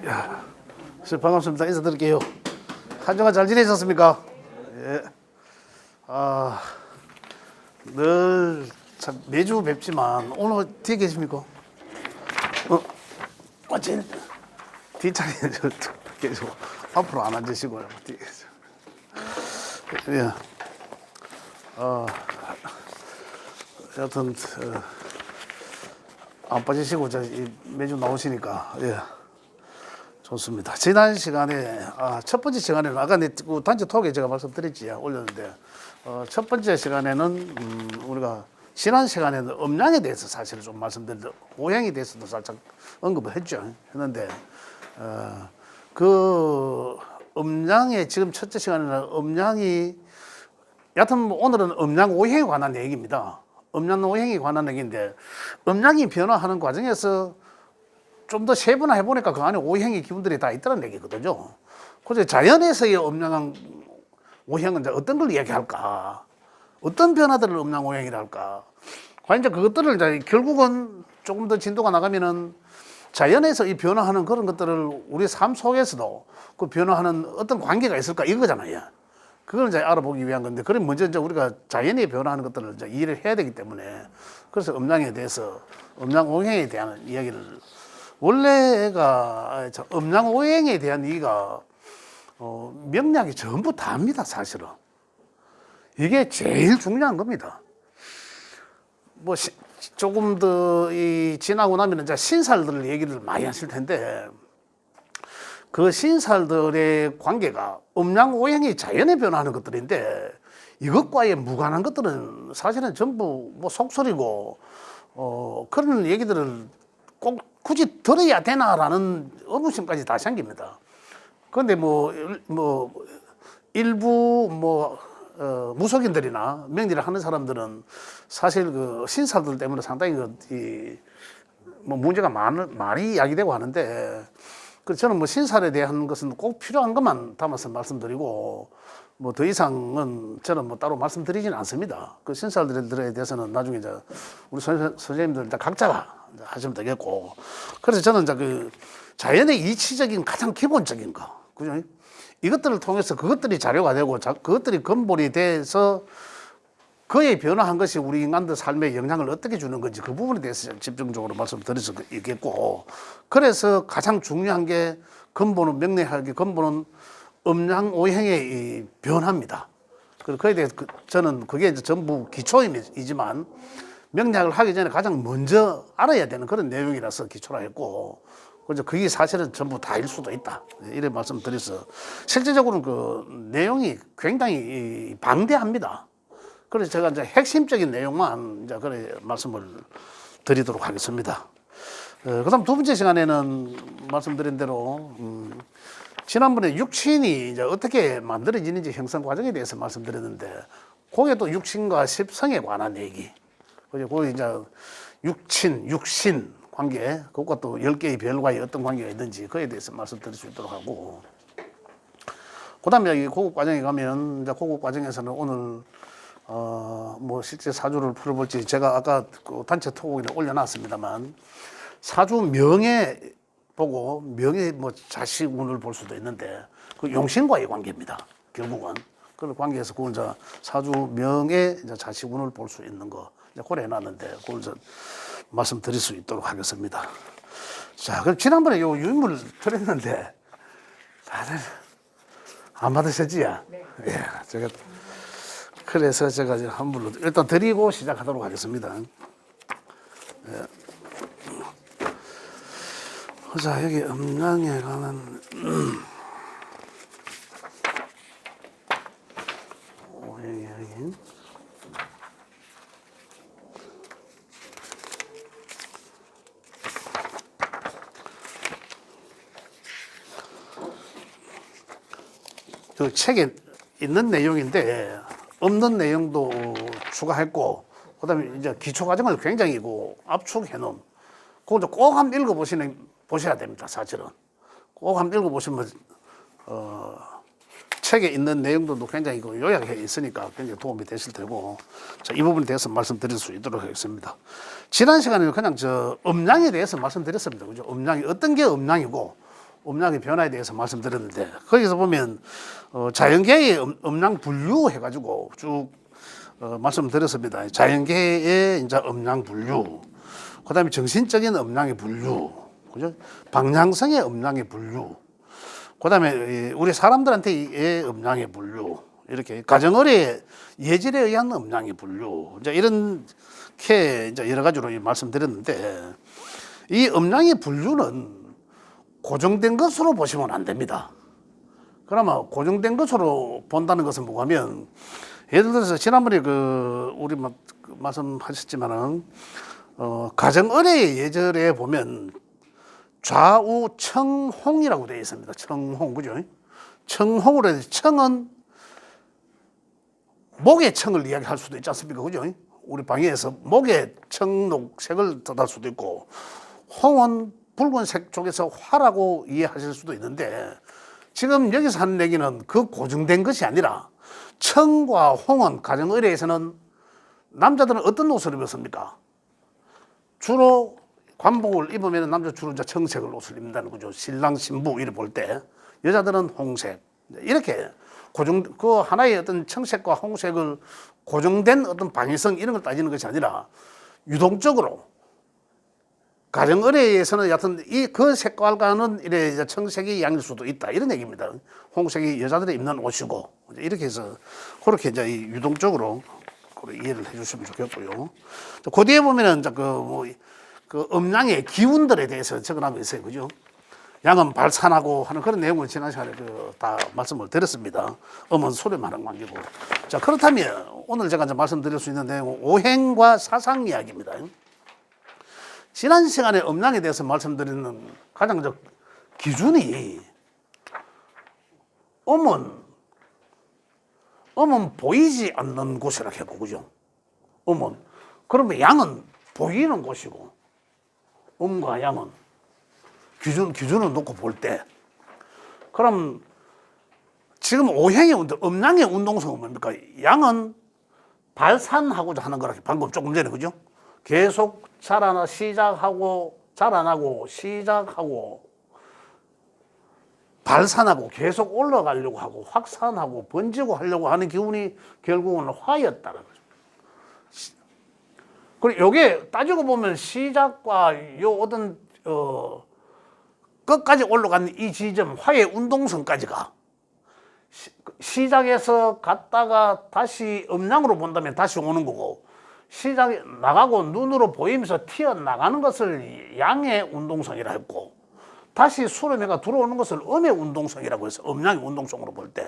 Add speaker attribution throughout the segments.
Speaker 1: 야, 선생님 반갑습니다. 인사드릴게요. 한 주간 잘 지내셨습니까? 예. 아, 늘 참 매주 뵙지만 오늘 뒤에 계십니까? 제일 뒷자리에 계시고 앞으로 안 앉으시고요. 뒤에 계세요. 예. 여하튼 안 빠지시고 매주 나오시니까 예. 좋습니다. 지난 시간에 첫 번째 시간에는 아까 그 단체 톡에 제가 말씀드렸지 올렸는데 첫 번째 시간에는 우리가 지난 시간에는 음량에 대해서 사실 좀 말씀드렸는데 오행에 대해서도 살짝 언급을 했는데 그 음량의 지금 첫째 시간에는 음량이 여하튼 오늘은 음량 오행에 관한 얘기입니다. 음량 오행에 관한 얘기인데 음량이 변화하는 과정에서 좀 더 세분화해 보니까 그 안에 오행의 기분들이 다 있다는 얘기거든요. 그래서 자연에서의 음양한 오행은 이제 어떤 걸 이야기할까? 어떤 변화들을 음양 오행이라 할까? 과연 이제 그것들을 이제 결국은 조금 더 진도가 나가면은 자연에서 이 변화하는 그런 것들을 우리 삶 속에서도 그 변화하는 어떤 관계가 있을까 이거잖아요. 그걸 이제 알아보기 위한 건데, 그럼 먼저 이제 우리가 자연이 변화하는 것들을 이제 이해를 해야 되기 때문에 그래서 음양에 대해서 음양 오행에 대한 이야기를 원래가 음양 오행에 대한 얘기가 명리학이 전부 다 합니다. 사실은 이게 제일 중요한 겁니다. 뭐 조금 더 지나고 나면 이제 신살들 얘기를 많이 하실 텐데 그 신살들의 관계가 음양 오행이 자연에 변화하는 것들인데 이것과의 무관한 것들은 사실은 전부 뭐 속설이고 그런 얘기들을 꼭 굳이 들어야 되나라는 의문심까지 다 생깁니다. 그런데 일부 무속인들이나 명리를 하는 사람들은 사실 그 신사들 때문에 상당히 문제가 많이 야기되고 하는데, 그래서 저는 신살에 대한 것은 꼭 필요한 것만 담아서 말씀드리고 더 이상은 저는 따로 말씀드리지는 않습니다. 그 신살들에 대해서는 나중에 이제 우리 선생님들 각자가 하시면 되겠고, 그래서 저는 이제 그 자연의 이치적인 가장 기본적인 거, 그죠? 이것들을 통해서 그것들이 자료가 되고 그것들이 근본이 돼서 그의 변화한 것이 우리 인간들 삶에 영향을 어떻게 주는 건지 그 부분에 대해서 집중적으로 말씀드릴 수 있겠고, 그래서 가장 중요한 게 근본은 명리학의 근본은 음양 오행의 이 변화입니다. 그래서 그에 대해서 저는 그게 이제 전부 기초이지만 명리학을 하기 전에 가장 먼저 알아야 되는 그런 내용이라서 기초라 했고, 그래서 그게 사실은 전부 다일 수도 있다 이런 말씀드려서 실제적으로는 그 내용이 굉장히 방대합니다. 그래서 제가 이제 핵심적인 내용만 이제 그래 말씀을 드리도록 하겠습니다. 그다음 두 번째 시간에는 말씀드린 대로 지난번에 육신이 이제 어떻게 만들어지는지 형성 과정에 대해서 말씀드렸는데, 그게 또 육신과 십성에 관한 얘기. 그리고 이제 육신 관계, 그것과 또 10개의 별과의 어떤 관계가 있는지 그에 대해서 말씀드릴 수 있도록 하고, 그 다음에 여기 고급 과정에 가면 이제 고급 과정에서는 오늘 실제 사주를 풀어볼지 제가 아까 그 단체 톡에 올려놨습니다만 사주 명예 보고 명예 자식운을 볼 수도 있는데 그 용신과의 관계입니다. 결국은 그런 관계에서 그걸 이제 사주 명예 이제 자식운을 볼 수 있는 거 이제 고려 해놨는데 그걸 이제 말씀드릴 수 있도록 하겠습니다. 자, 그럼 지난번에 요 유인물 드렸는데 다들 안 받으셨지요? 네. 예, 그래서 제가 한 분로 일단 드리고 시작하도록 하겠습니다. 예. 자, 여기 음양에 관한 오행이 저 책에 있는 내용인데 없는 내용도 추가했고, 그다음에 이제 기초 과정을 굉장히 압축해 놓은 그거 꼭 한번 보셔야 됩니다. 사실은 꼭 한번 읽어보시면 책에 있는 내용들도 굉장히 요약해 있으니까 굉장히 도움이 되실 테고, 자, 이 부분에 대해서 말씀드릴 수 있도록 하겠습니다. 지난 시간에는 그냥 음양에 대해서 말씀드렸습니다. 그죠? 음양이 어떤 게 음양이고 음양의 변화에 대해서 말씀드렸는데 거기서 보면 자연계의 음양 분류 해가지고 쭉 말씀드렸습니다. 자연계의 이제 음양 분류, 그다음에 정신적인 음양의 분류, 그죠? 방향성의 음양의 분류, 그다음에 우리 사람들한테의 음양의 분류, 이렇게 가정의례 예절에 의한 음양의 분류, 이제 이렇게 이제 여러 가지로 말씀드렸는데 이 음양의 분류는 고정된 것으로 보시면 안 됩니다. 그러면 고정된 것으로 본다는 것은 뭐냐면 예를 들어서 지난번에 우리 말씀하셨지만은 가정의례의 예절에 보면 좌우 청홍이라고 되어 있습니다. 청홍, 그죠? 청홍으로 해서 청은 목의 청을 이야기할 수도 있지 않습니까? 그죠? 우리 방에서 목의 청록색을 뜻할 수도 있고, 홍은 붉은색 쪽에서 화라고 이해하실 수도 있는데, 지금 여기서 하는 얘기는 그 고정된 것이 아니라, 청과 홍은 가정의례에서는 남자들은 어떤 옷을 입었습니까? 주로 관복을 입으면 남자 주로 이제 청색을 옷을 입는다는 거죠. 신랑 신부 이래 볼 때 여자들은 홍색 이렇게 그 하나의 어떤 청색과 홍색을 고정된 어떤 방위성 이런 걸 따지는 것이 아니라 유동적으로 가정의례에서는 여하튼 그 색깔과는 이래 이제 청색이 양일 수도 있다 이런 얘기입니다. 홍색이 여자들이 입는 옷이고 이렇게 해서 그렇게 이제 유동적으로 이해를 해주시면 좋겠고요. 그 뒤에 보면은 이제 그 음양의 기운들에 대해서 적어놓은 있어요, 그죠? 양은 발산하고 하는 그런 내용을 지난 시간에 다 말씀을 드렸습니다. 음은 소리만한 관계고. 자, 그렇다면 오늘 제가 이제 말씀드릴 수 있는 내용은 오행과 사상 이야기입니다. 지난 시간에 음양에 대해서 말씀드리는 가장 기준이 음은 보이지 않는 곳이라고 해보고, 그죠? 음은. 그러면 양은 보이는 곳이고, 음과 양은 기준을 놓고 볼 때, 그럼 지금 오행의 운동, 음양의 운동성은 뭡니까? 양은 발산하고자 하는 거라 방금 조금 전에, 그죠? 계속 시작하고 자라나고 시작하고 발산하고 계속 올라가려고 하고 확산하고 번지고 하려고 하는 기운이 결국은 화였다는 거죠. 그리고 요게 따지고 보면 시작과 요 어떤 끝까지 올라간 이 지점 화의 운동성까지가 시작에서 갔다가 다시 음양으로 본다면 다시 오는 거고, 시작에 나가고 눈으로 보이면서 튀어나가는 것을 양의 운동성이라 했고, 다시 수렴해가 들어오는 것을 음의 운동성이라고 해서 음양의 운동성으로 볼 때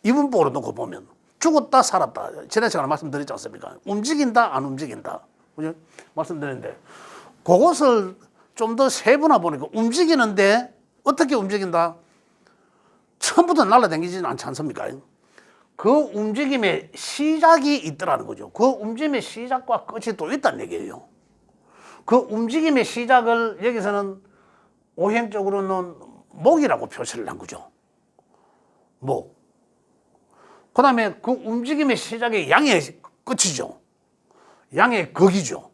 Speaker 1: 이분법으로 놓고 보면 죽었다 살았다 지난 시간에 말씀드렸지 않습니까? 움직인다 안 움직인다, 그죠? 말씀드렸는데 그것을 좀 더 세분화 보니까 움직이는데 어떻게 움직인다? 처음부터 날아다니지는 않지 않습니까? 그 움직임의 시작이 있더라는 거죠. 그 움직임의 시작과 끝이 또 있다는 얘기예요. 그 움직임의 시작을 여기서는 오행적으로는 목이라고 표시를 한 거죠. 목. 그 다음에 그 움직임의 시작이 양의 끝이죠. 양의 극이죠.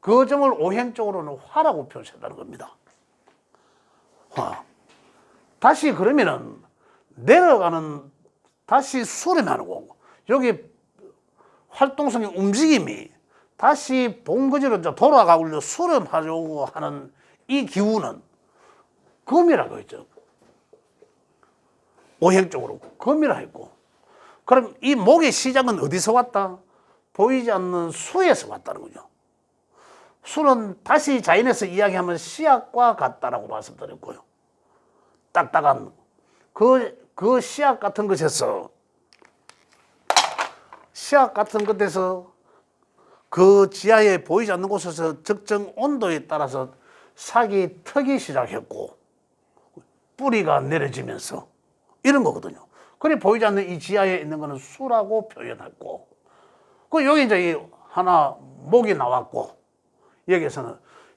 Speaker 1: 그 점을 오행적으로는 화라고 표시한다는 겁니다. 화. 다시 그러면은 내려가는 다시 수렴하는 거고, 여기 활동성의 움직임이 다시 본거지로 돌아가고 수렴하려고 하는 이 기운은 금이라고 했죠. 오행적으로 금이라 했고, 그럼 이 목의 시작은 어디서 왔다? 보이지 않는 수에서 왔다는 거죠. 수는 다시 자연에서 이야기하면 씨앗과 같다라고 말씀드렸고요. 딱딱한 그 씨앗 같은 것에서 그 지하에 보이지 않는 곳에서 적정 온도에 따라서 싹이 트기 시작했고 뿌리가 내려지면서 이런 거거든요. 그래 보이지 않는 이 지하에 있는 거는 수라고 표현했고, 그 여기 이제 하나 목이 나왔고, 여기서는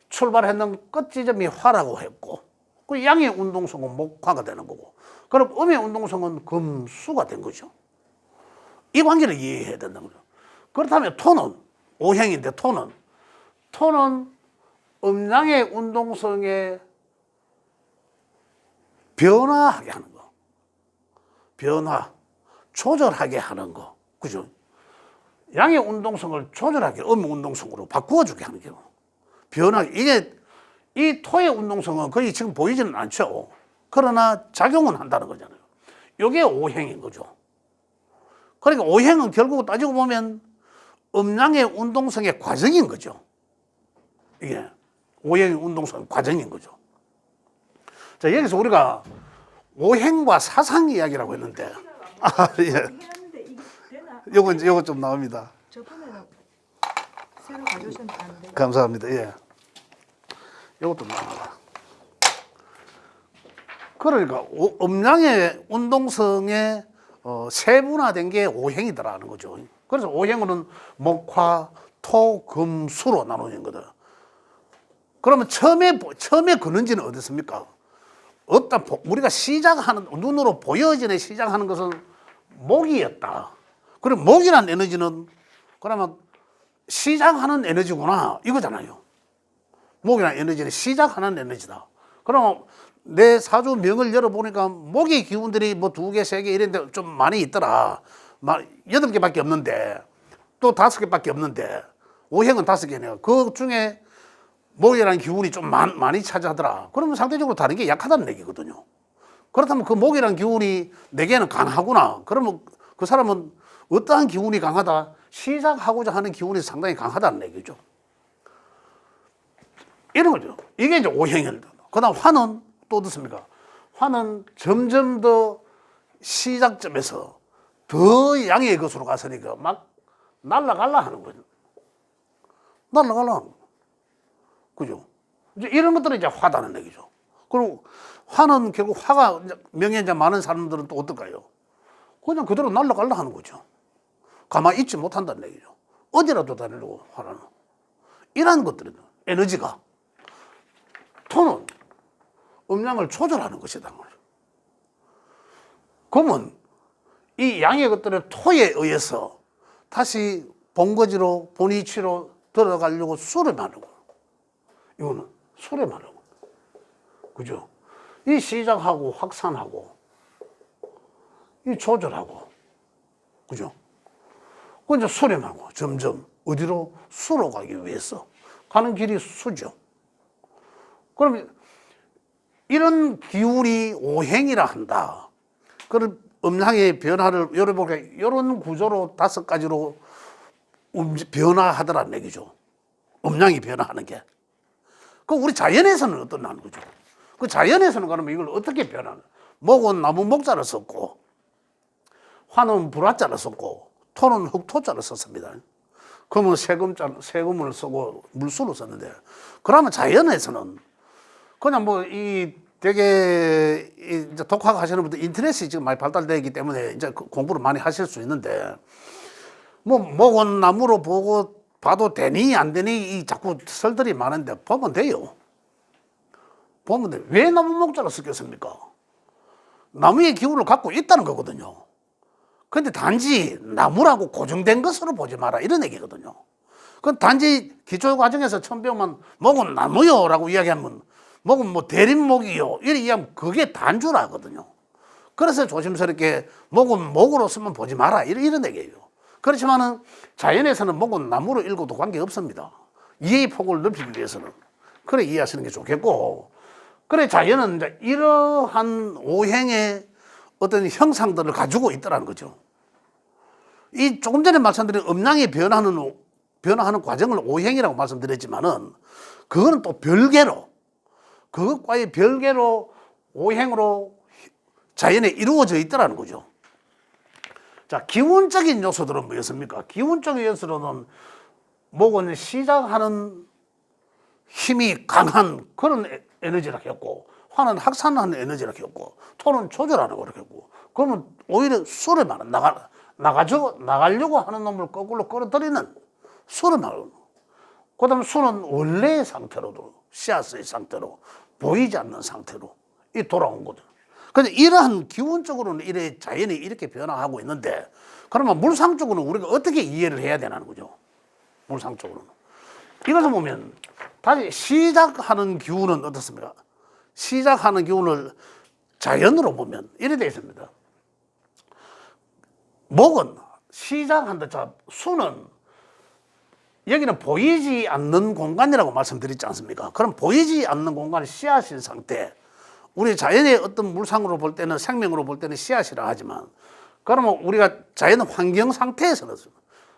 Speaker 1: 출발했는 끝 지점이 화라고 했고, 그 양의 운동성은 목화가 되는 거고, 그럼 음의 운동성은 금수가 된 거죠. 이 관계를 이해해야 된다는 거죠. 그렇다면 토는 오행인데 토는 음양의 운동성에 변화하게 하는 거. 변화, 조절하게 하는 거. 그죠? 양의 운동성을 조절하게 음의 운동성으로 바꾸어주게 하는 게 변화. 이게 이 토의 운동성은 거의 지금 보이지는 않죠. 그러나 작용은 한다는 거잖아요. 이게 오행인 거죠. 그러니까 오행은 결국 따지고 보면 음양의 운동성의 과정인 거죠. 이게 오행의 운동성 과정인 거죠. 자, 여기서 우리가 오행과 사상 이야기라고 했는데, 예. 요거 좀 나옵니다.
Speaker 2: 저번에는 새로 가져오셨는데 안 돼요.
Speaker 1: 감사합니다. 예. 요것도 나옵니다. 그러니까 음양의 운동성의 세분화된 게 오행이더라는 거죠. 그래서 오행은 목화, 토, 금, 수로 나누는 거다. 그러면 처음에 근원지는 어디습니까? 없다. 우리가 시작하는 눈으로 보여지는 시작하는 것은 목이었다. 그럼 목이란 에너지는 그러면 시작하는 에너지구나 이거잖아요. 목이란 에너지는 시작하는 에너지다. 그러면 내 사주 명을 열어보니까 목의 기운들이 뭐 2개, 3개 이런데 좀 많이 있더라. 8개밖에 없는데 또 5개밖에 없는데 오행은 5개네요. 그 중에 목이라는 기운이 좀 많이 차지하더라. 그러면 상대적으로 다른 게 약하다는 얘기거든요. 그렇다면 그 목이라는 기운이 4개는 강하구나. 그러면 그 사람은 어떠한 기운이 강하다? 시작하고자 하는 기운이 상당히 강하다는 얘기죠. 이런 거죠. 이게 이제 오행입니다. 그 다음 화는 또 어떻습니까? 화는 점점 더 시작점에서 더 양의 것으로 갔으니까 막 날라갈라 하는 거죠. 날라갈라 하는 거죠. 그죠? 이제 이런 것들은 이제 화다는 얘기죠. 그리고 화는 결국 화가 명예가 많은 사람들은 또 어떨까요? 그냥 그대로 날라갈라 하는 거죠. 가만히 있지 못한다는 얘기죠. 어디라도 다니려고 화나는. 이런 것들은 에너지가. 토는 음양을 조절하는 것이다. 그러면 이 양의 것들을 토에 의해서 다시 본거지로, 본위치로 들어가려고 수렴하는 거. 이거는 수렴하는 거. 그죠? 이 시작하고 확산하고 이 조절하고 그죠? 그 이제 수렴하고 점점 어디로 수로 가기 위해서 가는 길이 수죠. 그럼 이런 기운이 오행이라 한다. 그런 음양의 변화를 열어보니까 이런 구조로 5가지로 변화하더라는 얘기죠. 음양이 변화하는 게. 그 우리 자연에서는 어떠냐는 거죠. 그 자연에서는 그러면 이걸 어떻게 변하는? 목은 나무 목자를 썼고, 화는 불화자를 썼고, 토는 흑토자를 썼습니다. 금은 세금을 쓰고 물수로 썼는데, 그러면 자연에서는 그냥 뭐 이 되게 이제 독학 하시는 분들 인터넷이 지금 많이 발달되어 있기 때문에 이제 공부를 많이 하실 수 있는데, 뭐 목은 나무로 봐도 되니 안 되니 이 자꾸 설들이 많은데 보면 돼요. 보면 돼. 왜 나무 목자를 썼겠습니까? 나무의 기운을 갖고 있다는 거거든요. 근데 단지 나무라고 고정된 것으로 보지 마라 이런 얘기거든요. 그건 단지 기초 과정에서 처음 배우면 목은 나무요 라고 이야기하면 목은 뭐 대림목이요 이렇게 이야기하면 그게 단주라거든요. 그래서 조심스럽게 목은 목으로 쓰면 보지 마라 이런 얘기예요. 그렇지만은 자연에서는 목은 나무로 읽어도 관계없습니다. 이해의 폭을 넓히기 위해서는. 그래 이해하시는 게 좋겠고, 그래 자연은 이제 이러한 오행의 어떤 형상들을 가지고 있더라는 거죠. 이 조금 전에 말씀드린 음양이 변화하는 과정을 오행이라고 말씀드렸지만은 그거는 또 별개로, 그것과의 별개로 오행으로 자연에 이루어져 있더라는 거죠. 자, 기운적인 요소들은 뭐였습니까? 기운적인 요소로는 목은 시작하는 힘이 강한 그런 에너지라고 했고, 화는 확산하는 에너지라고 했고, 토는 조절하는 거라고 했고, 그러면 오히려 수렴하는, 나가려고 하는 놈을 거꾸로 끌어들이는 수렴하는. 그 다음에 수는 원래의 상태로도, 씨앗의 상태로, 보이지 않는 상태로 이 돌아온 거죠. 근데 이러한 기본적으로는 이래 자연이 이렇게 변화하고 있는데, 그러면 물상적으로는 우리가 어떻게 이해를 해야 되는 거죠? 물상적으로는. 이것을 보면 다시 시작하는 기운은 어떻습니까? 시작하는 기운을 자연으로 보면 이래 되어 있습니다. 목은 시작한다. 자, 수는 여기는 보이지 않는 공간이라고 말씀드렸지 않습니까? 그럼 보이지 않는 공간이 씨앗인 상태. 우리 자연의 어떤 물상으로 볼 때는 생명으로 볼 때는 씨앗이라 하지만 그러면 우리가 자연 환경 상태에서는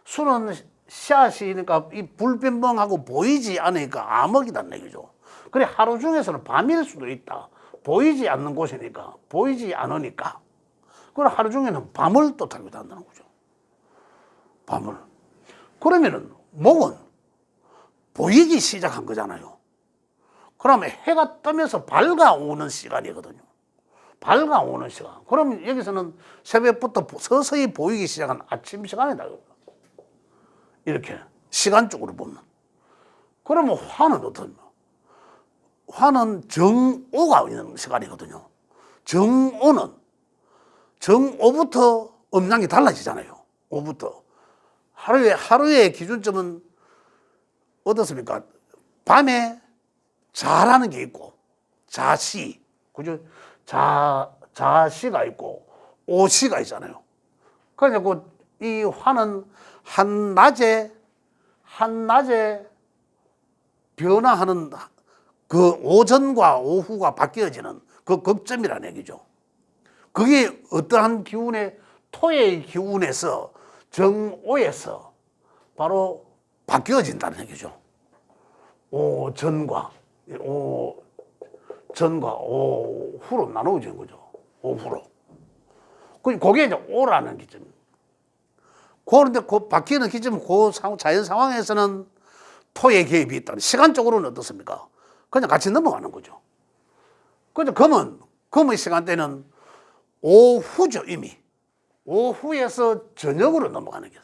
Speaker 1: 수는 씨앗이니까 이 불변명하고 보이지 않으니까 암흑이란 얘기죠. 그래 하루 중에서는 밤일 수도 있다. 보이지 않는 곳이니까 보이지 않으니까. 그럼 하루 중에는 밤을 또 타기도 한다는 거죠. 밤을. 그러면은 목은 보이기 시작한 거잖아요. 그러면 해가 뜨면서 밝아오는 시간이거든요. 밝아오는 시간. 그럼 여기서는 새벽부터 서서히 보이기 시작한 아침 시간이다. 이렇게 시간적으로 보면. 그러면 화는 어떻냐? 화는 정오가 있는 시간이거든요. 정오부터 음량이 달라지잖아요. 오부터. 하루의 기준점은 어떻습니까? 밤에 자라는 게 있고, 자시, 그죠? 자시가 있고, 오시가 있잖아요. 그래서 이 화는 한낮에 변화하는 그 오전과 오후가 바뀌어지는 그 극점이라는 얘기죠. 그게 어떠한 기운의 토의 기운에서 정오에서 바로 바뀌어진다는 얘기죠. 오전과 오후로 나누어지는 거죠. 오후로. 그게 이제 오라는 기점입니다. 그런데 그 바뀌는 기점, 그 자연 상황에서는 토의 개입이 있다. 시간적으로는 어떻습니까? 그냥 같이 넘어가는 거죠. 그래서 검의 시간대는 오후죠, 이미. 오후에서 저녁으로 넘어가는 거다.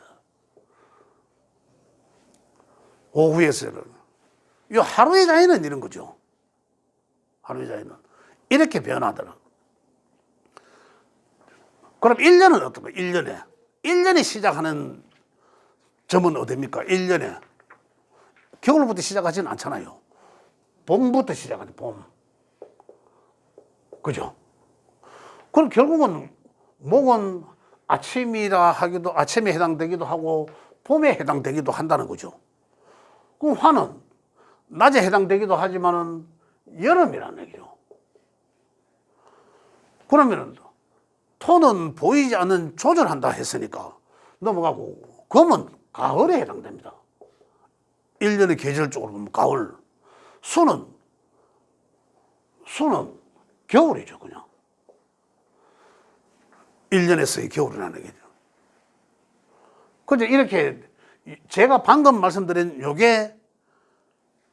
Speaker 1: 오후에서는. 이 하루의 자연은 이런 거죠. 하루의 자연은. 이렇게 변하더라. 그럼 1년은 어떤가? 1년이 시작하는 점은 어디입니까? 1년에. 겨울부터 시작하지는 않잖아요. 봄부터 시작하는 봄. 그죠? 그럼 결국은 목은 아침이라 하기도, 아침에 해당되기도 하고, 봄에 해당되기도 한다는 거죠. 그럼 화는 낮에 해당되기도 하지만은 여름이라는 얘기죠. 그러면은 토는 보이지 않는 조절한다 했으니까 넘어가고, 금은 가을에 해당됩니다. 1년의 계절적으로 보면 가을. 수는 겨울이죠, 그냥. 1년에서의 겨울이라는 얘기죠. 근데 이렇게 제가 방금 말씀드린 요게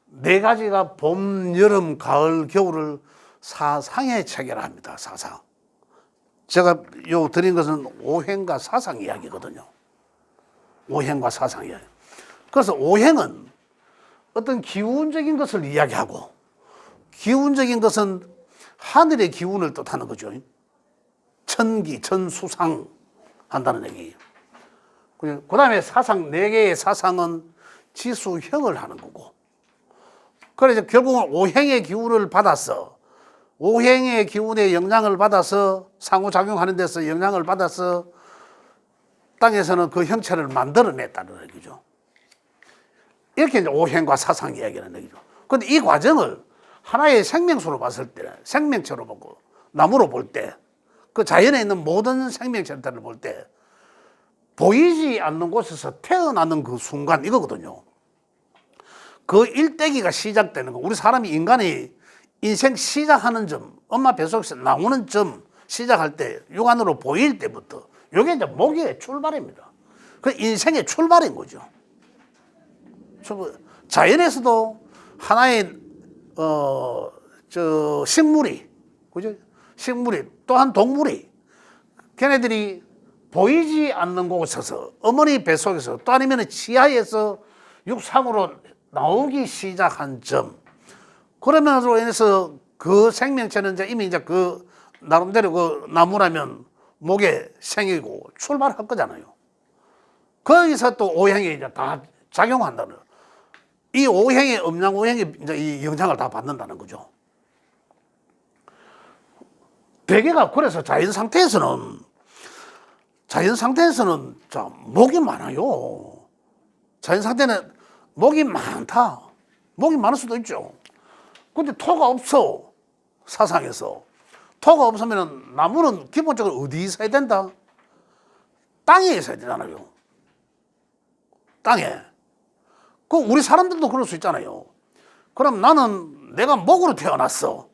Speaker 1: 네 가지가 봄, 여름, 가을, 겨울을 사상에 체결합니다. 사상. 제가 요 드린 것은 오행과 사상 이야기거든요. 오행과 사상 이야기. 그래서 오행은 어떤 기운적인 것을 이야기하고, 기운적인 것은 하늘의 기운을 뜻하는 거죠. 천기, 천수상 한다는 얘기예요. 그 다음에 사상, 네 개의 사상은 지수형을 하는 거고. 그래서 결국은 오행의 기운을 받아서, 오행의 기운의 영향을 받아서 상호작용하는 데서 영향을 받아서 땅에서는 그 형체를 만들어냈다는 얘기죠. 이렇게 이제 오행과 사상 이야기라는 얘기죠. 그런데 이 과정을 하나의 생명수로 봤을 때, 생명체로 보고, 나무로 볼 때, 그 자연에 있는 모든 생명체들을 볼 때, 보이지 않는 곳에서 태어나는 그 순간 이거거든요. 그 일대기가 시작되는 거. 우리 사람이 인간이 인생 시작하는 점, 엄마 뱃속에서 나오는 점 시작할 때, 육안으로 보일 때부터, 이게 이제 목의 출발입니다. 그 인생의 출발인 거죠. 자연에서도 하나의 식물이, 그죠? 식물이, 또한 동물이, 걔네들이 보이지 않는 곳에서, 어머니 뱃속에서, 또 아니면 지하에서 육상으로 나오기 시작한 점, 그러면서 인해서 그 생명체는 이미 그 나름대로 그 나무라면 목에 생이고 출발할 거잖아요. 거기서 또 오행이 이제 다 작용한다는, 이 오행의 음양 오행이 이제 이 영향을 다 받는다는 거죠. 베개가 그래서 자연 상태에서는 자, 목이 많아요. 자연 상태는 목이 많다. 목이 많을 수도 있죠. 근데 토가 없어. 사상에서. 토가 없으면 나무는 기본적으로 어디 있어야 된다? 땅에 있어야 되잖아요. 땅에. 그 우리 사람들도 그럴 수 있잖아요. 그럼 나는 내가 목으로 태어났어.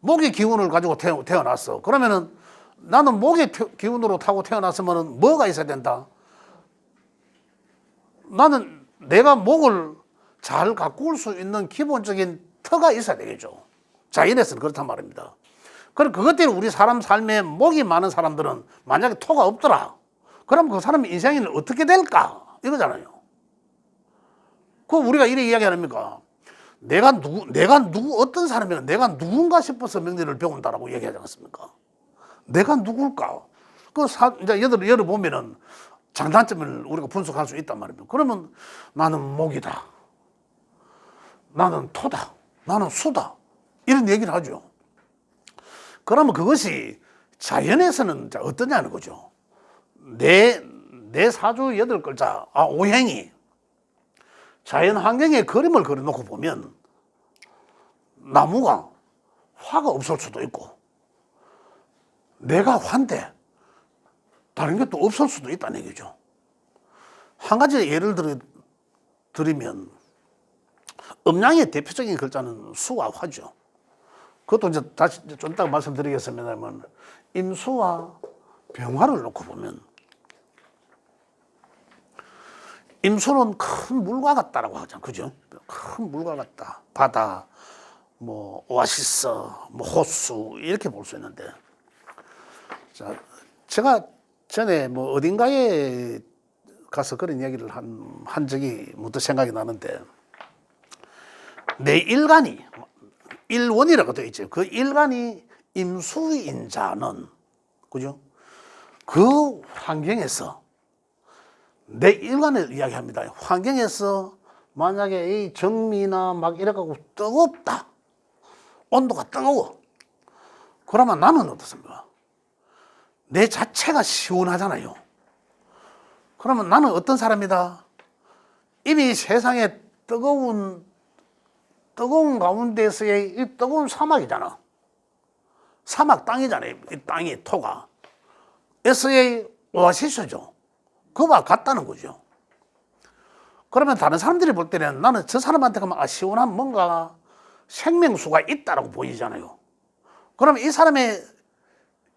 Speaker 1: 목의 기운을 가지고 태어났어. 그러면은 나는 목의 기운으로 타고 태어났으면 뭐가 있어야 된다? 나는 내가 목을 잘 가꿀 수 있는 기본적인 터가 있어야 되겠죠. 자연에서는 그렇단 말입니다. 그럼 그것 때문에 우리 사람 삶에 목이 많은 사람들은 만약에 토가 없더라. 그럼 그 사람의 인생이 어떻게 될까? 이거잖아요. 그 우리가 이래 이야기 아닙니까? 내가 누구, 어떤 사람이면 내가 누군가 싶어서 명리를 배운다라고 얘기하지 않습니까? 내가 누굴까? 이제 여러 보면은 장단점을 우리가 분석할 수 있단 말입니다. 그러면 나는 목이다. 나는 토다. 나는 수다. 이런 얘기를 하죠. 그러면 그것이 자연에서는 어떠냐는 거죠. 내 사주 8글자, 오행이 자연 환경에 그림을 그려놓고 보면 나무가 화가 없을 수도 있고 내가 화인데 다른 게 또 없을 수도 있다는 얘기죠. 한 가지 예를 들면 음양의 대표적인 글자는 수와 화죠. 그것도 이제 다시 좀 이따가 말씀드리겠습니다만 임수와 병화를 놓고 보면 임수는 큰 물과 같다라고 하잖아요. 그죠? 큰 물과 같다. 바다, 뭐 오아시스, 뭐 호수 이렇게 볼 수 있는데, 자, 제가 전에 뭐 어딘가에 가서 그런 이야기를 한 적이 문득 생각이 나는데, 내 일간이 일원이라고 되어 있죠. 그 일간이 임수인 자는, 그죠? 그 환경에서 내 일간을 이야기합니다. 환경에서 만약에 이 정미나 막 이래가지고 뜨겁다. 온도가 뜨거워. 그러면 나는 어떻습니까? 내 자체가 시원하잖아요. 그러면 나는 어떤 사람이다? 이미 세상에 뜨거운 가운데서의 이 뜨거운 사막이잖아. 사막 땅이잖아요. 이 땅이, 토가. 에서의 오아시스죠. 그와 같다는 거죠. 그러면 다른 사람들이 볼 때는 나는 저 사람한테 가면 시원한 뭔가 생명수가 있다라고 보이잖아요. 그러면 이 사람의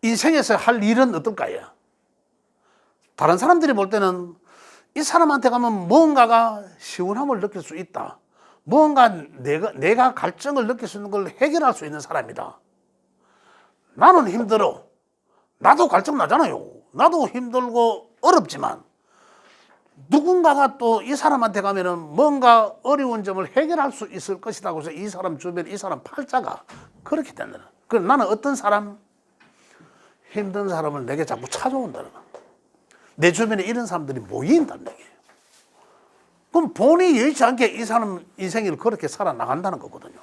Speaker 1: 인생에서 할 일은 어떨까요? 다른 사람들이 볼 때는 이 사람한테 가면 뭔가가 시원함을 느낄 수 있다. 뭔가 내가 갈증을 느낄 수 있는 걸 해결할 수 있는 사람이다. 나는 힘들어. 나도 갈증 나잖아요. 나도 힘들고 어렵지만 누군가가 또 이 사람한테 가면은 뭔가 어려운 점을 해결할 수 있을 것이라고 해서 이 사람 주변, 이 사람 팔자가 그렇게 된다. 그럼 나는 어떤 사람? 힘든 사람을 내게 자꾸 찾아온다는 거야. 내 주변에 이런 사람들이 모인다는 얘기예요. 그럼 본인이 여의치 않게 이 사람 인생을 그렇게 살아나간다는 거거든요.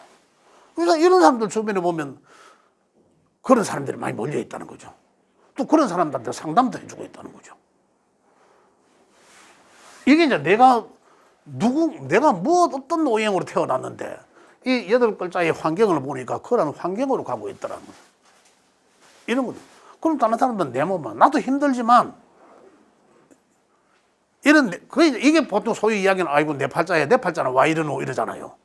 Speaker 1: 그래서 이런 사람들 주변에 보면 그런 사람들이 많이 몰려 있다는 거죠. 또 그런 사람들한테 상담도 해주고 있다는 거죠. 이게 이제 내가 뭐 어떤 오행으로 태어났는데 이 8글자의 환경을 보니까 그런 환경으로 가고 있더라는 거예요. 이런 거죠. 그럼 다른 사람들은 내 몸만, 나도 힘들지만 이게 보통 소위 이야기는 아이고 내 팔자는 와이르노 이러잖아요.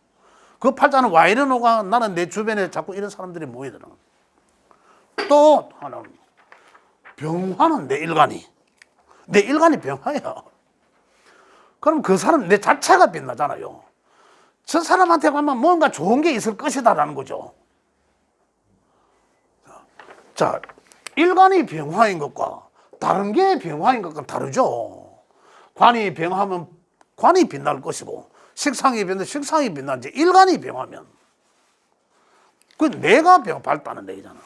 Speaker 1: 그 팔자는 와이르노가 나는 내 주변에 자꾸 이런 사람들이 모이더라고요. 또 하나는 병화는 내 일간이 병화야. 그럼 그 사람 내 자체가 빛나잖아요. 저 사람한테 가면 뭔가 좋은 게 있을 것이다라는 거죠. 자, 일간이 병화인 것과 다른 게 병화인 것과 다르죠. 관이 병하면 관이 빛날 것이고 식상이 빛나면 식상이 빛나는지 일간이 병하면 그 내가 밝다는 얘기잖아.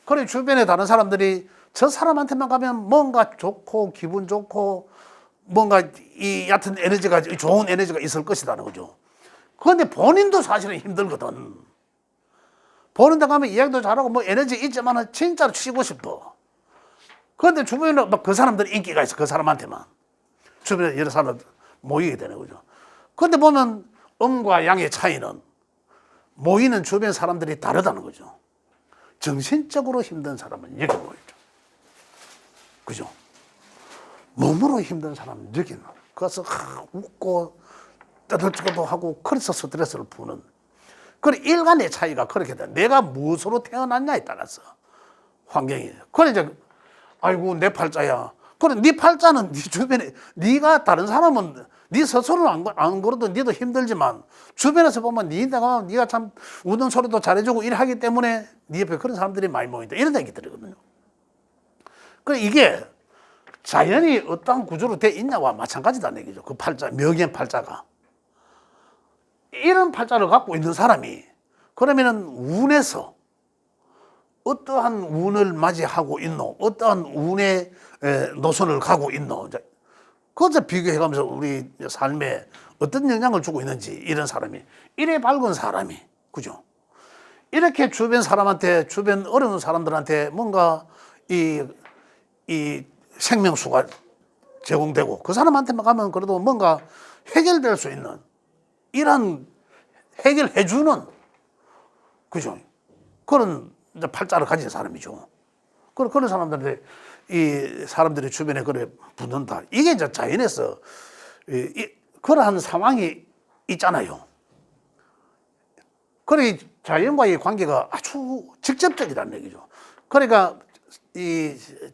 Speaker 1: 그래 주변에 다른 사람들이 저 사람한테만 가면 뭔가 좋고 기분 좋고 뭔가 이 얕은 에너지가 좋은 에너지가 있을 것이라는 거죠. 그런데 본인도 사실은 힘들거든. 보는 데 가면 이야기도 잘하고 뭐 에너지 있지만 진짜로 치고 싶어. 그런데 주변에 막 그 사람들이 인기가 있어. 그 사람한테만. 주변에 여러 사람 모이게 되는 거죠. 그런데 보면 음과 양의 차이는 모이는 주변 사람들이 다르다는 거죠. 정신적으로 힘든 사람은 여기 모이죠. 그죠? 몸으로 힘든 사람은 여기는. 그래서 웃고 떠들지도 하고 그래서 스트레스를 푸는. 그래 일간의 차이가 그렇게 돼. 내가 무엇으로 태어났냐에 따라서 환경이. 그래 이제 아이고 내 팔자야. 그래 네 팔자는 네 주변에 네가 다른 사람은 네 스스로는 안 그래도 네도 힘들지만 주변에서 보면 네가 참 우는 소리도 잘해주고 일하기 때문에 네 옆에 그런 사람들이 많이 모인다 이런 얘기 들거든요. 그래 이게 자연이 어떠한 구조로 돼 있냐와 마찬가지다는 얘기죠. 그 팔자 명의 팔자가 이런 팔자를 갖고 있는 사람이 그러면은 운에서 어떠한 운을 맞이하고 있노, 어떠한 운의 노선을 가고 있노, 그것을 비교해가면서 우리 삶에 어떤 영향을 주고 있는지 이런 사람이 이래 밝은 사람이 그죠? 이렇게 주변 사람한테 주변 어려운 사람들한테 뭔가 이 생명수가 제공되고 그 사람한테만 가면 그래도 뭔가 해결될 수 있는 이런 해결해주는 그죠? 그런 이제 팔자를 가진 사람이죠. 그런 사람들한테 이 사람들이 주변에 그래 붙는다. 이게 이제 자연에서 그러한 상황이 있잖아요. 그래 자연과의 관계가 아주 직접적이라는 얘기죠. 그러니까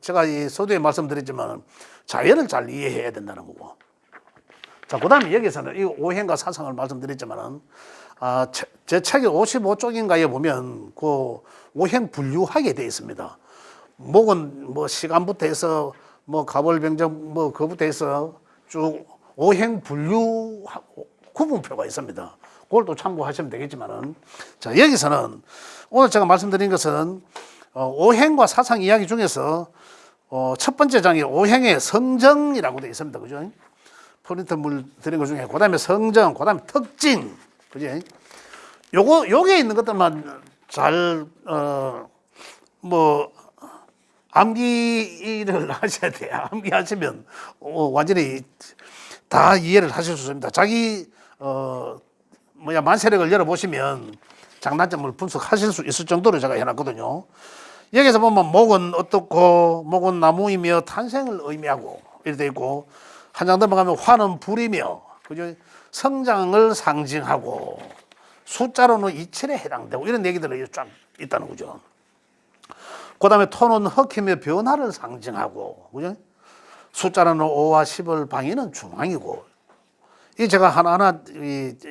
Speaker 1: 제가 이 서두에 말씀드렸지만 자연을 잘 이해해야 된다는 거고. 자, 그다음에 여기서는 이 오행과 사상을 말씀드렸지만은 제 책의 55쪽인가에 보면 그 오행 분류하게 돼 있습니다. 목은 뭐 시간부터 해서 뭐 가벌병정 뭐 그부터 해서 쭉 오행 분류 구분표가 있습니다. 그걸 또 참고하시면 되겠지만은 자 여기서는 오늘 제가 말씀드린 것은 오행과 사상 이야기 중에서 첫 번째 장이 오행의 성정이라고 되어 있습니다. 그죠? 프린트 물 드린 것 중에 그다음에 성정, 그다음에 특징, 그죠? 요게 있는 것들만 잘 뭐 암기를 하셔야 돼요. 암기하시면 완전히 다 이해를 하실 수 있습니다. 자기 만세력을 열어보시면 장단점을 분석하실 수 있을 정도로 제가 해놨거든요. 여기서 보면 목은 어떻고 목은 나무이며 탄생을 의미하고 이렇게 돼 있고 한 장 넘어가면 화는 불이며 그죠? 성장을 상징하고 숫자로는 이칠에 해당되고 이런 얘기들이 쫙 있다는 거죠. 그 다음에 톤은 흑힘의 변화를 상징하고 그죠? 숫자로는 5와 10을 방위는 중앙이고 이 제가 하나하나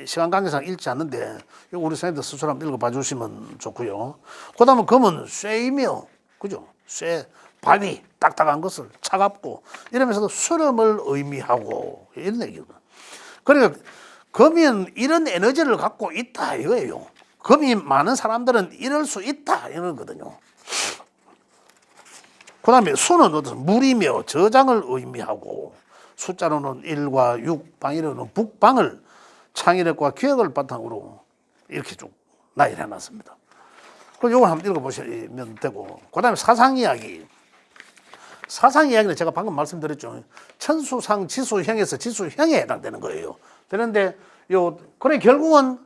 Speaker 1: 시간 관계상 읽지 않는데 우리 선생님들 스스로 한번 읽어봐 주시면 좋고요. 그 다음에 금은 쇠이며 그죠? 쇠, 바위, 딱딱한 것을 차갑고 이러면서도 수렴을 의미하고 이런 얘기거든요. 그러니까 금은 이런 에너지를 갖고 있다 이거예요. 금이 많은 사람들은 이럴 수 있다 이런 거거든요. 그 다음에 수는 어떤 물이며 저장을 의미하고 숫자로는 1과 6, 방위로는 북방을 창의력과 기억을 바탕으로 이렇게 쭉 나열해 놨습니다. 그럼 이걸 한번 읽어보시면 되고 그 다음에 사상 이야기. 사상 이야기는 제가 방금 말씀드렸죠. 천수상 지수형에서 지수형에 해당되는 거예요. 그런데 그래 결국은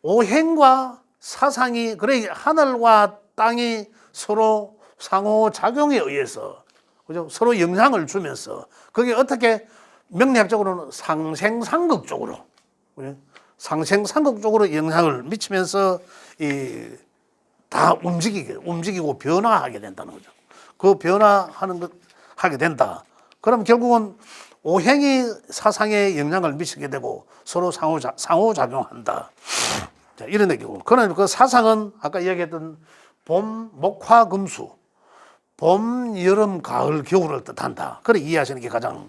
Speaker 1: 오행과 사상이 그래 하늘과 땅이 서로 상호작용에 의해서 그죠? 서로 영향을 주면서 그게 어떻게 명리학적으로는 상생상극적으로 그죠? 상생상극적으로 영향을 미치면서 다 움직이고 변화하게 된다는 거죠. 그 변화하는 것 하게 된다. 그럼 결국은 오행이 사상에 영향을 미치게 되고 서로 상호작용한다. 자, 이런 얘기고. 그러나 그 사상은 아까 이야기했던 봄, 목화, 금수, 봄, 여름, 가을, 겨울을 뜻한다. 그래 이해하시는 게 가장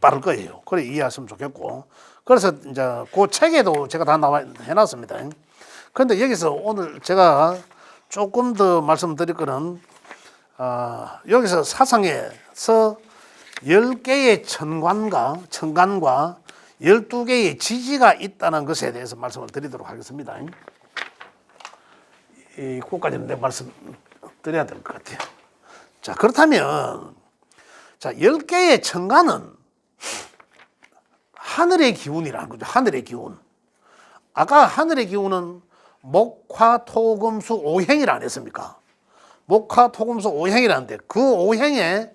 Speaker 1: 빠를 거예요. 그래 이해하시면 좋겠고. 그래서 이제 그 책에도 제가 다 해놨습니다. 그런데 여기서 오늘 제가 조금 더 말씀드릴 거는 여기서 사상에서 10개의 천간과 12개의 지지가 있다는 것에 대해서 말씀을 드리도록 하겠습니다. 그것까지는 내가 말씀 드려야 될 것 같아요. 자, 그렇다면, 자, 10개의 천간은 하늘의 기운이라는 거죠. 하늘의 기운. 아까 하늘의 기운은 목화토금수 오행이라 안 했습니까? 목화토금수 오행이라는데 그 오행에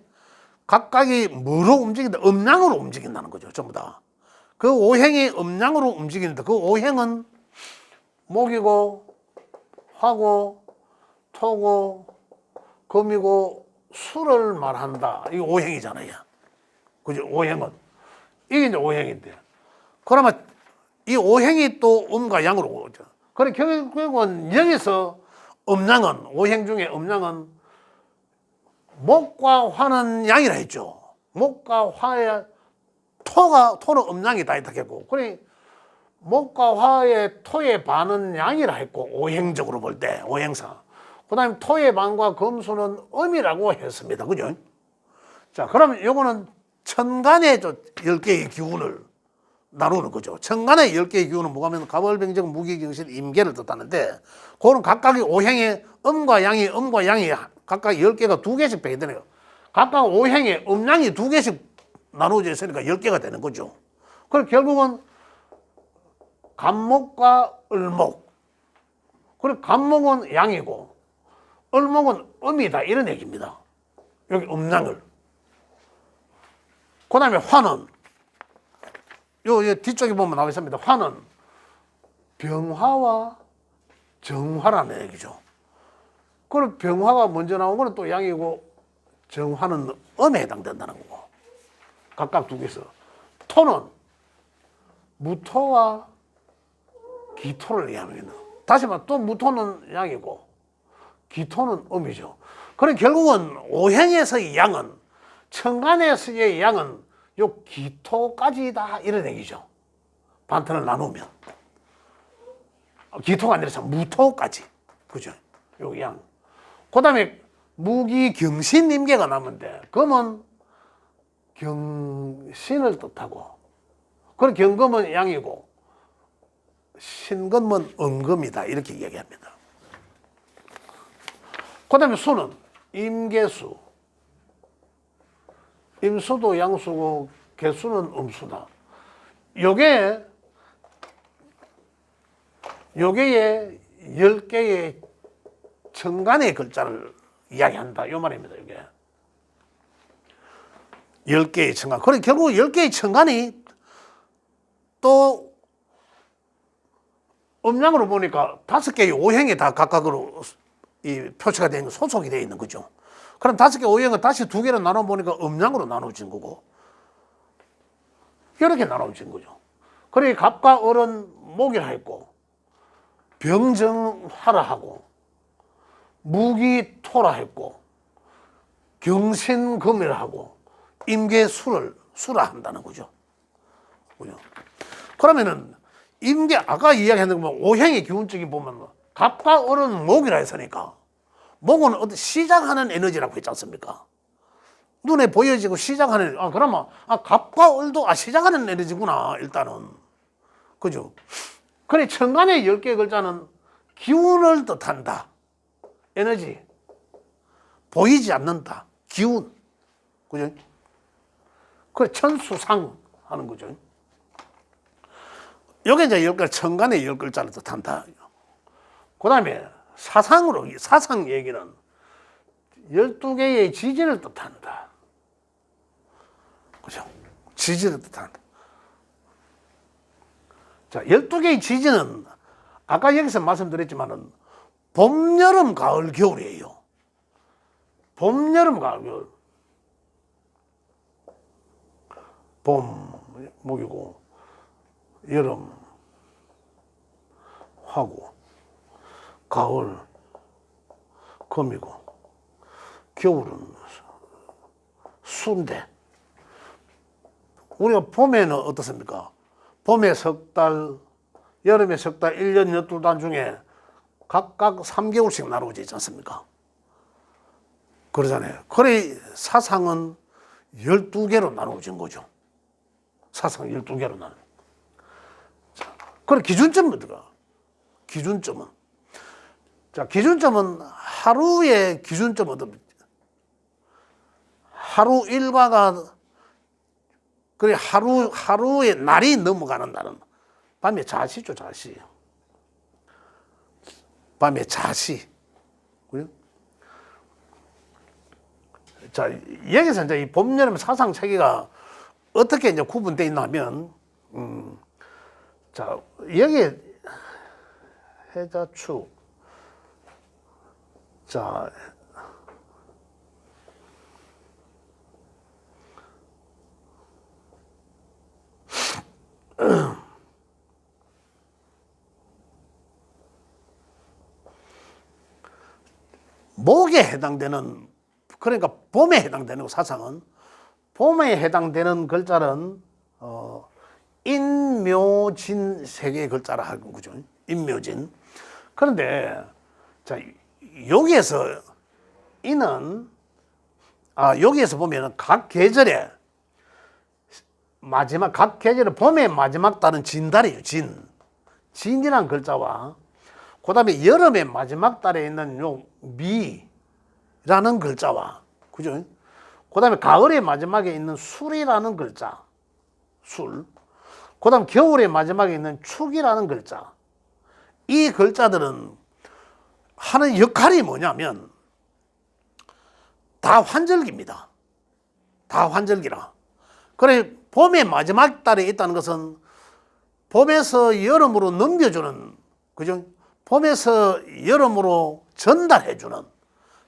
Speaker 1: 각각이 뭐로 움직인다? 음양으로 움직인다는 거죠. 전부 다. 그 오행이 음양으로 움직이는데 그 오행은 목이고 화고 토고 금이고 수를 말한다. 이게 오행이잖아요. 그죠? 오행은. 이게 이제 오행인데. 그러면 이 오행이 또 음과 양으로 오죠. 그래, 결국은 여기서 음양은, 오행 중에 음양은 목과 화는 양이라 했죠. 목과 화의 토는 음양이다 했고, 그래, 목과 화의 토의 반은 양이라 했고, 오행적으로 볼 때, 오행상. 그 다음에 토의 반과 금수는 음이라고 했습니다. 그죠? 자, 그러면 요거는 천간의 10개의 기운을 나누는 거죠. 천간의 10개의 기운은 뭐가 하면 갑월병정 무기경신 임계를 뜻하는데 그거는 각각의 오행의 음과 양이 각각 10개가 2개씩 배게 되네요. 각각 오행의 음양이 2개씩 나누어져 있으니까 10개가 되는 거죠. 그럼 결국은 간목과 을목, 그리고 간목은 양이고 을목은 음이다 이런 얘기입니다. 여기 음양을. 그 다음에 화는 요 뒤쪽에 보면 나와 있습니다. 화는 병화와 정화라는 얘기죠. 그럼 병화가 먼저 나온 거는 또 양이고 정화는 음에 해당된다는 거고. 각각 2개서. 토는 무토와 기토를 얘기합니다. 다시 말해 또 무토는 양이고 기토는 음이죠. 그럼 결국은 오행에서의 양은 천간에서의 양은 요 기토까지다 이런 얘기죠. 반턴을 나누면 기토가 아니라 무토까지. 그죠? 요 양. 그 다음에 무기경신 임계가 남은데 금은 경신을 뜻하고 그런 경금은 양이고 신금은 음금이다 이렇게 얘기합니다. 그 다음에 수는 임계수. 임수도 양수고 개수는 음수다. 요게 10개의 천간의 글자를 이야기한다. 요 말입니다. 이게 10개의 천간. 그래 결국 10개의 천간이 또 음양으로 보니까 5개의 오행이 다 각각으로 이 표시가 되는 소속이 되어 있는 거죠. 그럼 5개 오행은 다시 2개로 나눠 보니까 음양으로 나눠진 거고 이렇게 나눠진 거죠. 그래 갑과 을은 목이라 했고 병정화라 하고 무기토라 했고 경신금이라 하고 임계수라 한다는 거죠. 그죠? 그러면은 임계 아까 이야기했는 거 오행의 기운적인 보면 갑과 을은 목이라 했으니까 목은 어떤 시작하는 에너지라고 했지 않습니까? 눈에 보여지고 시작하는 그러면 갑과 을도 시작하는 에너지구나 일단은. 그죠? 그래 천간의 10개의 글자는 기운을 뜻한다. 에너지. 보이지 않는다. 기운. 그죠? 그래 천수상 하는 거죠. 여기 이제 10글 천간의 10글자를 뜻한다. 그 다음에 사상 얘기는 12개의 지진을 뜻한다. 그죠? 지진을 뜻한다. 자, 12개의 지진은 아까 여기서 말씀드렸지만은 봄, 여름, 가을, 겨울이에요. 봄, 여름, 가을, 겨울. 봄, 목이고, 여름, 화고, 가을, 금이고, 겨울은 수인데, 우리가 봄에는 어떻습니까? 봄에 석 달, 여름에 석 달, 1년 12달 중에 각각 3개월씩 나누어져 있지 않습니까? 그러잖아요. 그래 사상은 12개로 나누어진 거죠. 사상 12개로 나누. 그래 기준점은 뭐더라? 기준점은 자, 기준점은 하루의 기준점은 어떻습니까? 하루 일과가, 그래, 하루의 날이 넘어가는 날은 밤에 자시죠, 자시. 밤에 자시. 그죠? 자, 여기서 이제 이 봄, 여름 사상 체계가 어떻게 이제 구분되어 있냐면, 자, 여기 해자축. 자, 목에 해당되는, 그러니까 봄에 해당되는 사상은, 봄에 해당되는 글자는 인묘진 세 개의 글자라 하는 거죠. 인묘진. 그런데 자, 여기에서 이는 여기에서 보면은 각 계절에 마지막, 각 계절의 봄의 마지막 달은 진달이에요. 진이라는 글자와 그 다음에 여름의 마지막 달에 있는 요 미라는 글자와, 그죠? 그 다음에 가을의 마지막에 있는 술이라는 글자, 술. 그 다음 겨울의 마지막에 있는 축이라는 글자. 이 글자들은 하는 역할이 뭐냐면 다 환절기입니다. 다 환절기라. 그래, 봄의 마지막 달에 있다는 것은 봄에서 여름으로 넘겨주는, 그죠? 봄에서 여름으로 전달해주는.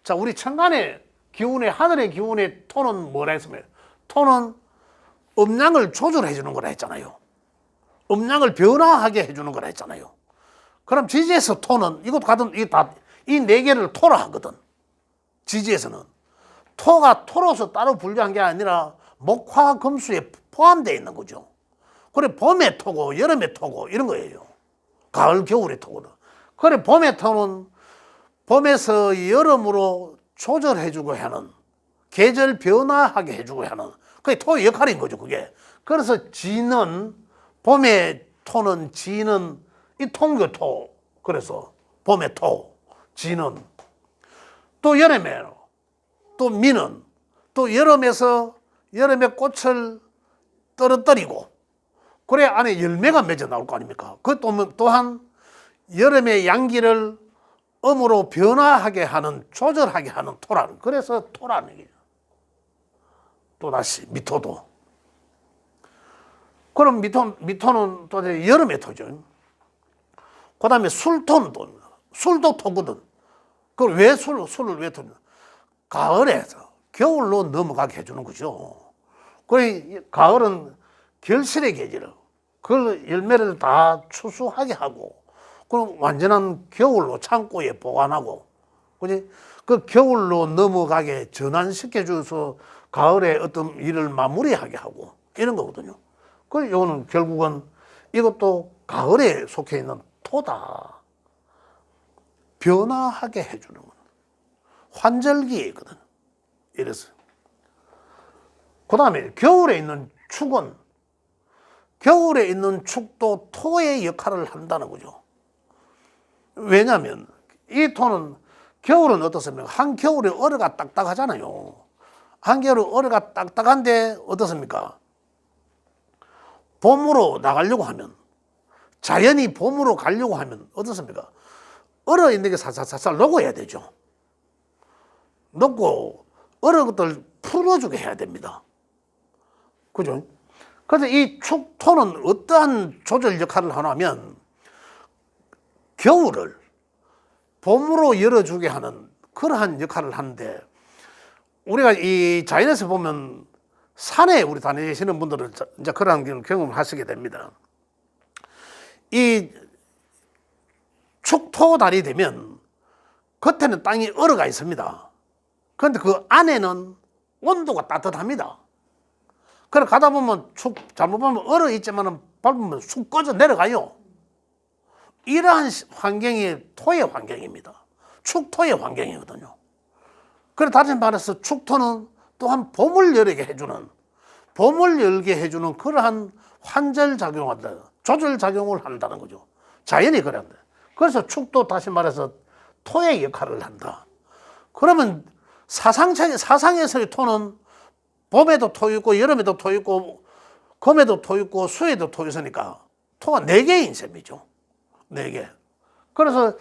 Speaker 1: 자, 우리 천간의 기운의, 하늘의 기운의 톤은 뭐라 했습니까? 톤은 음양을 조절해주는 거라 했잖아요. 음양을 변화하게 해주는 거라 했잖아요. 그럼 지지에서 톤은 이것 같은 이 네 개를 토라 하거든. 지지에서는 토가 토로서 따로 분류한 게 아니라 목화 금수에 포함되어 있는 거죠. 그래, 봄의 토고 여름의 토고 이런 거예요. 가을 겨울의 토거든. 그래, 봄의 토는 봄에서 여름으로 조절해주고 하는, 계절 변화하게 해주고 하는, 그게 토의 역할인 거죠, 그게. 그래서 지는, 봄의 토는 지는 이 통교토. 그래서 봄의 토, 지는. 또 여름에 또 미는, 또 여름에서 여름의 꽃을 떨어뜨리고, 그래 안에 열매가 맺어 나올 거 아닙니까? 그 또한 여름의 양기를 음으로 변화하게 하는, 조절하게 하는 토라는, 그래서 토라는 얘기죠. 또다시 미토도. 그럼 미토는 또 여름의 토죠. 그 다음에 술토는 술도 토거든. 그걸 왜 술을 왜 토냐? 가을에서 겨울로 넘어가게 해주는 거죠. 그래, 가을은 결실의 계절, 그 열매를 다 추수하게 하고, 그럼 완전한 겨울로 창고에 보관하고, 그지? 그 겨울로 넘어가게 전환시켜 줘서 가을에 어떤 일을 마무리하게 하고 이런 거거든요. 그 요거는 결국은 이것도 가을에 속해 있는 토다. 변화하게 해주는 건 환절기거든. 이래서. 그 다음에 겨울에 있는 축은, 겨울에 있는 축도 토의 역할을 한다는 거죠. 왜냐하면 이 토는, 겨울은 어떻습니까? 한겨울에 얼어가 딱딱하잖아요. 한겨울에 얼어가 딱딱한데 어떻습니까? 봄으로 나가려고 하면, 자연이 봄으로 가려고 하면 어떻습니까? 얼어 있는 게 살살살살 녹아야 되죠. 녹고 얼은 것들 풀어주게 해야 됩니다. 그죠? 그래서 이 축토는 어떠한 조절 역할을 하냐면 겨울을 봄으로 열어주게 하는 그러한 역할을 하는데, 우리가 이 자연에서 보면 산에 우리 다니시는 분들은 이제 그런 경험을 하시게 됩니다. 이 축토달이 되면 겉에는 땅이 얼어가 있습니다. 그런데 그 안에는 온도가 따뜻합니다. 그래 가다 보면 잘못 보면 얼어 있지만 밟으면 쑥 꺼져 내려가요. 이러한 환경이 토의 환경입니다. 축토의 환경이거든요. 그래 다시 말해서 축토는 또한 봄을 열게 해주는, 봄을 열게 해주는 그러한 환절작용을 한다, 조절작용을 한다는 거죠. 자연이 그런데. 그래서 축도 다시 말해서 토의 역할을 한다. 그러면 사상에서의 토는 봄에도 토 있고 여름에도 토 있고 봄에도 토 있고 수에도 토 있으니까 토가 4개인 셈이죠. 4개. 그래서